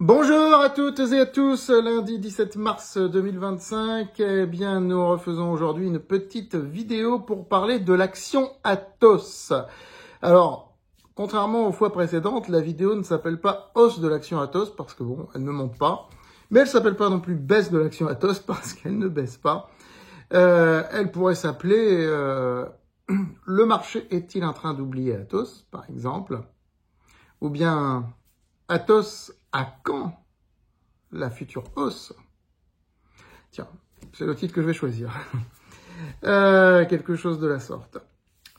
Bonjour à toutes et à tous, lundi 17 mars 2025, eh bien nous refaisons aujourd'hui une petite vidéo pour parler de l'action Atos. Alors, contrairement aux fois précédentes, la vidéo ne s'appelle pas hausse de l'action Atos parce que bon, elle ne monte pas, mais elle s'appelle pas non plus baisse de l'action Atos parce qu'elle ne baisse pas. Elle pourrait s'appeler le marché est-il en train d'oublier Atos, par exemple, ou bien Atos à quand la future hausse? Tiens, c'est le titre que je vais choisir. Quelque chose de la sorte.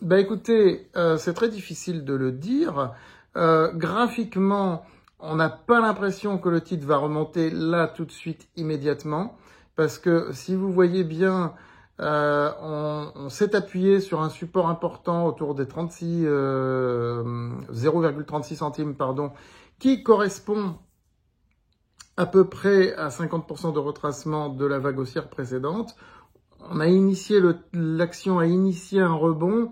Ben écoutez, c'est très difficile de le dire. Graphiquement, on n'a pas l'impression que le titre va remonter là tout de suite immédiatement. Parce que si vous voyez bien, on s'est appuyé sur un support important autour des 0,36 centimes, pardon, qui correspond à peu près à 50% de retracement de la vague haussière précédente. On a initié l'action a initié un rebond,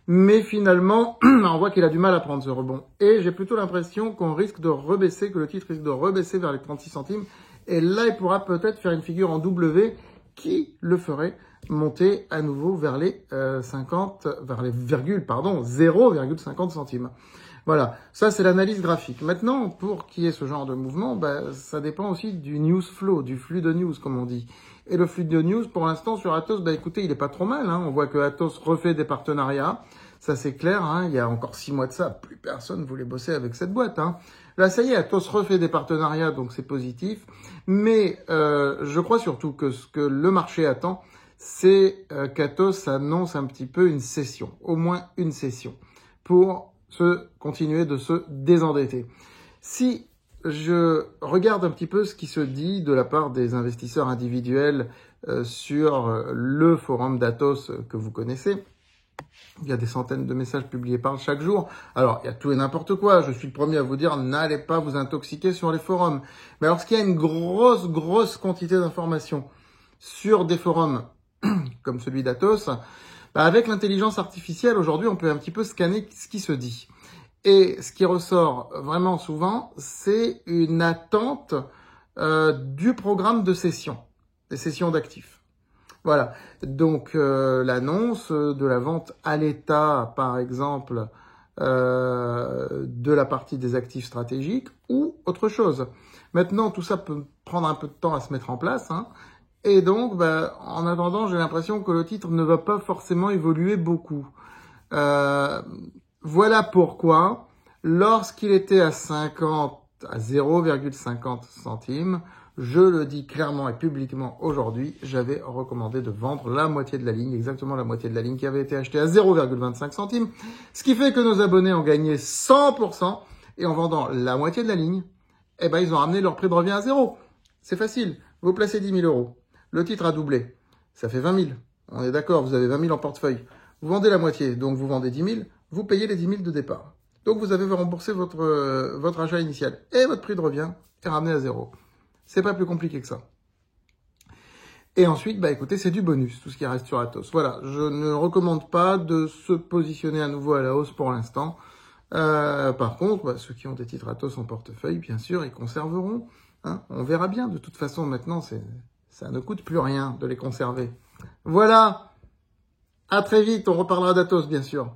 mais finalement, on voit qu'il a du mal à prendre ce rebond. Et j'ai plutôt l'impression qu'on risque de rebaisser, que le titre risque de rebaisser vers les 36 centimes. Et là, il pourra peut-être faire une figure en W qui le ferait monter à nouveau vers les 0,50 centimes. Voilà, ça c'est l'analyse graphique. Maintenant, pour qu'il y ait ce genre de mouvement, ça dépend aussi du news flow, du flux de news comme on dit. Et le flux de news, pour l'instant sur Atos, écoutez, il est pas trop mal. On voit que Atos refait des partenariats, ça c'est clair. Il y a encore 6 mois de ça, plus personne voulait bosser avec cette boîte. Là, ça y est, Atos refait des partenariats, donc c'est positif. Mais je crois surtout que ce que le marché attend, c'est qu'Atos annonce un petit peu une cession, au moins une cession, pour continuer de se désendetter. Si je regarde un petit peu ce qui se dit de la part des investisseurs individuels sur le forum d'Atos que vous connaissez, il y a des centaines de messages publiés par chaque jour. Alors, il y a tout et n'importe quoi. Je suis le premier à vous dire, n'allez pas vous intoxiquer sur les forums. Mais lorsqu'il y a une grosse quantité d'informations sur des forums comme celui d'Atos, avec l'intelligence artificielle, aujourd'hui, on peut un petit peu scanner ce qui se dit. Et ce qui ressort vraiment souvent, c'est une attente du programme de cession, des cessions d'actifs. Voilà. Donc, l'annonce de la vente à l'État, par exemple, de la partie des actifs stratégiques ou autre chose. Maintenant, tout ça peut prendre un peu de temps à se mettre en place, Et donc, en attendant, j'ai l'impression que le titre ne va pas forcément évoluer beaucoup. Voilà pourquoi, lorsqu'il était à 0,50 centimes, je le dis clairement et publiquement aujourd'hui, j'avais recommandé de vendre la moitié de la ligne, exactement la moitié de la ligne qui avait été achetée à 0,25 centimes, ce qui fait que nos abonnés ont gagné 100%, et en vendant la moitié de la ligne, ils ont ramené leur prix de revient à zéro. C'est facile, vous placez 10 000 euros. Le titre a doublé. Ça fait 20 000. On est d'accord, vous avez 20 000 en portefeuille. Vous vendez la moitié, donc vous vendez 10 000, vous payez les 10 000 de départ. Donc vous avez remboursé votre achat initial. Et votre prix de revient est ramené à zéro. C'est pas plus compliqué que ça. Et ensuite, écoutez, c'est du bonus, tout ce qui reste sur Atos. Voilà, je ne recommande pas de se positionner à nouveau à la hausse pour l'instant. Par contre, ceux qui ont des titres Atos en portefeuille, bien sûr, ils conserveront. On verra bien. De toute façon, maintenant, ça ne coûte plus rien de les conserver. Voilà. À très vite. On reparlera d'Atos, bien sûr.